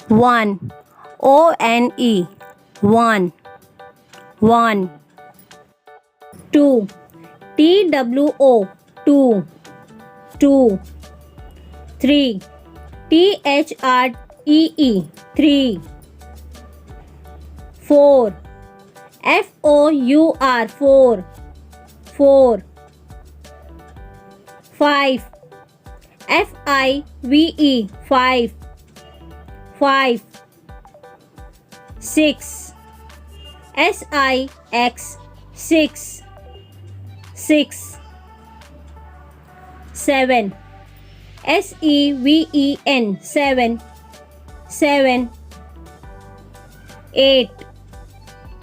One. O-N-E. One. One. Two. T-W-O. Two. Two. Three. T-H-R-E-E. Three. Four. F-O-U-R. Four. Four. Five. F-I-V-E. Five. Five. Six. S-I-X. Six. Six. Seven. S-E-V-E-N. Seven. Seven. Eight.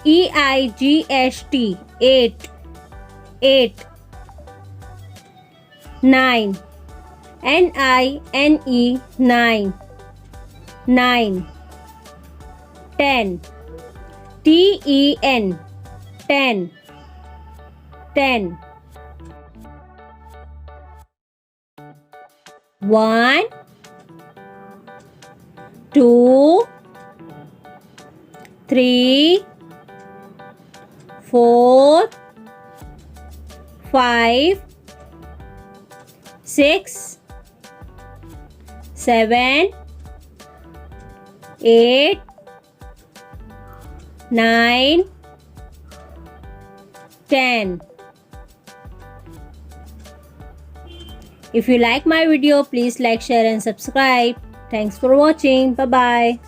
E-I-G-H-T. Eight. Eight. Nine. N-I-N-E. Nine. Nine. 10. T-E-N. 10. 10. 1 2 3 4 5 6 7 8 9 10. If you like my video, please like, share and subscribe. Thanks for watching. Bye bye.